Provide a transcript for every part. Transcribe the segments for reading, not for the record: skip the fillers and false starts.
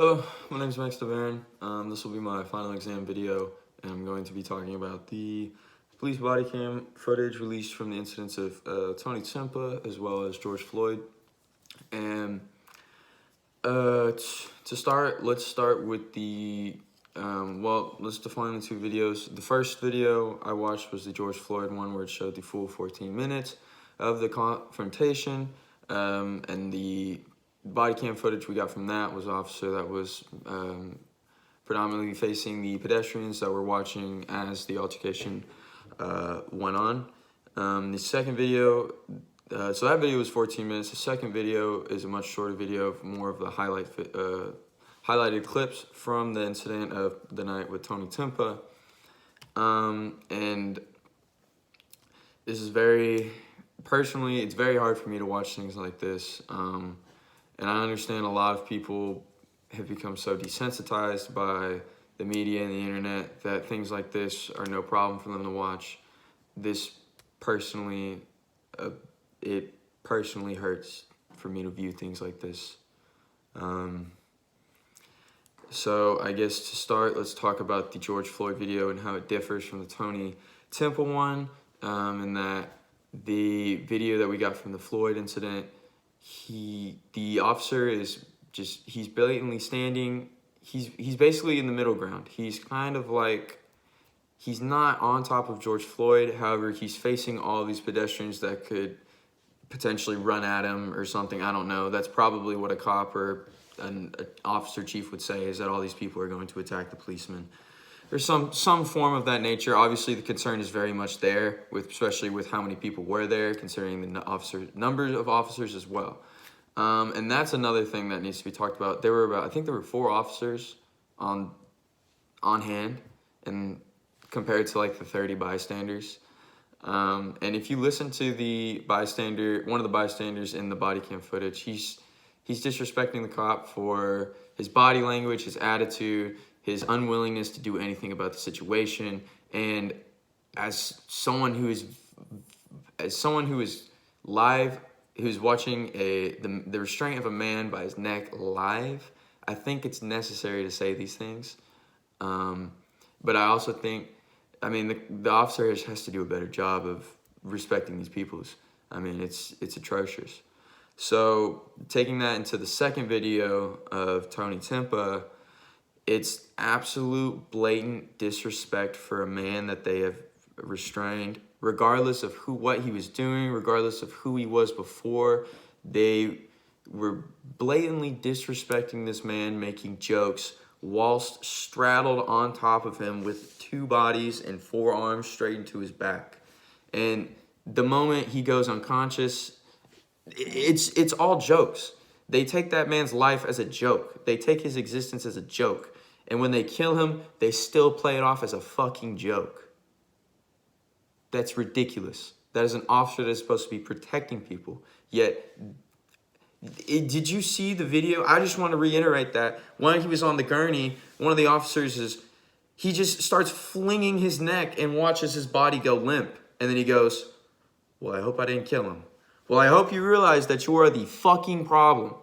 Hello, my name is Max DeVaron. This will be my final exam video, and I'm going to be talking about the police body cam footage released from the incidents of Tony Timpa as well as George Floyd. And to start, let's start with let's define the two videos. The first video I watched was the George Floyd one, where it showed the full 14 minutes of the confrontation, and the body cam footage we got from that was an officer that was predominantly facing the pedestrians that were watching as the altercation went on. The second video, so that video was 14 minutes. The second video is a much shorter video of more of the highlighted clips from the incident of the night with Tony Timpa. And this is personally, it's very hard for me to watch things like this. And I understand a lot of people have become so desensitized by the media and the internet that things like this are no problem for them to watch. This personally, it personally hurts for me to view things like this. So I guess to start, let's talk about the George Floyd video and how it differs from the Tony Timpa one, and that the video that we got from the Floyd incident, the officer is he's blatantly standing, he's basically in the middle ground. He's kind of like, he's not on top of George Floyd, however, he's facing all these pedestrians that could potentially run at him or something. I don't know. That's probably what a cop or an officer chief would say, is that all these people are going to attack the policeman. There's some form of that nature. Obviously, the concern is very much there, especially with how many people were there, considering the numbers of officers as well. And that's another thing that needs to be talked about. I think there were 4 officers on hand, and compared to like the 30 bystanders. And if you listen to one of the bystanders in the body cam footage, he's disrespecting the cop for his body language, his attitude, his unwillingness to do anything about the situation. And as someone who is live, who's watching the restraint of a man by his neck live, I think it's necessary to say these things. But I also think, the officer has to do a better job of respecting these peoples. It's atrocious. So taking that into the second video of Tony Timpa, it's absolute blatant disrespect for a man that they have restrained, regardless of what he was doing, regardless of who he was before. They were blatantly disrespecting this man, making jokes whilst straddled on top of him with 2 bodies and 4 arms straight into his back. And the moment he goes unconscious, it's all jokes. They take that man's life as a joke. They take his existence as a joke. And when they kill him, they still play it off as a fucking joke. That's ridiculous. That is an officer that is supposed to be protecting people. Yet, did you see the video? I just want to reiterate that when he was on the gurney, one of the officers he just starts flinging his neck and watches his body go limp. And then he goes, "Well, I hope I didn't kill him." Well, I hope you realize that you are the fucking problem.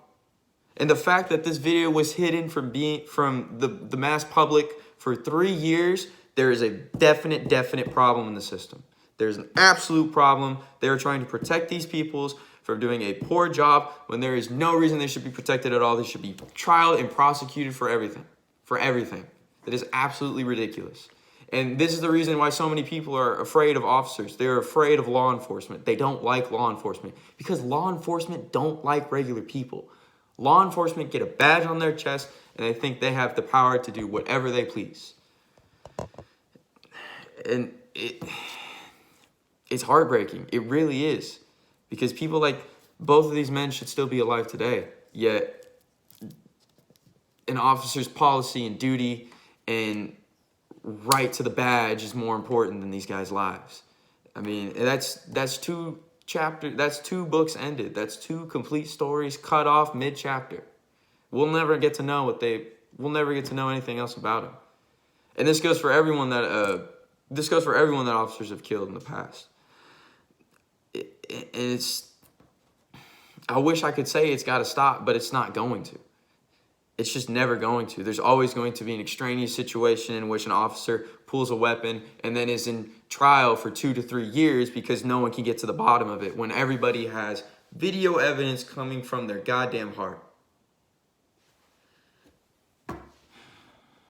And the fact that this video was hidden from the mass public for 3 years, there is a definite problem in the system. There's an absolute problem. They are trying to protect these peoples from doing a poor job when there is no reason they should be protected at all. They should be trialed and prosecuted for everything. For everything. That is absolutely ridiculous. And this is the reason why so many people are afraid of officers. They're afraid of law enforcement. They don't like law enforcement because law enforcement don't like regular people. Law enforcement get a badge on their chest and they think they have the power to do whatever they please. And it's heartbreaking. It really is. Because people like both of these men should still be alive today. Yet an officer's policy and duty and right to the badge is more important than these guys' lives. That's 2 chapters. That's 2 books ended. That's 2 complete stories cut off mid-chapter. We'll never get to know anything else about them. And this goes for everyone that officers have killed in the past. I wish I could say it's got to stop, but it's not going to. It's just never going to. There's always going to be an extraneous situation in which an officer pulls a weapon and then is in trial for 2 to 3 years because no one can get to the bottom of it when everybody has video evidence coming from their goddamn heart.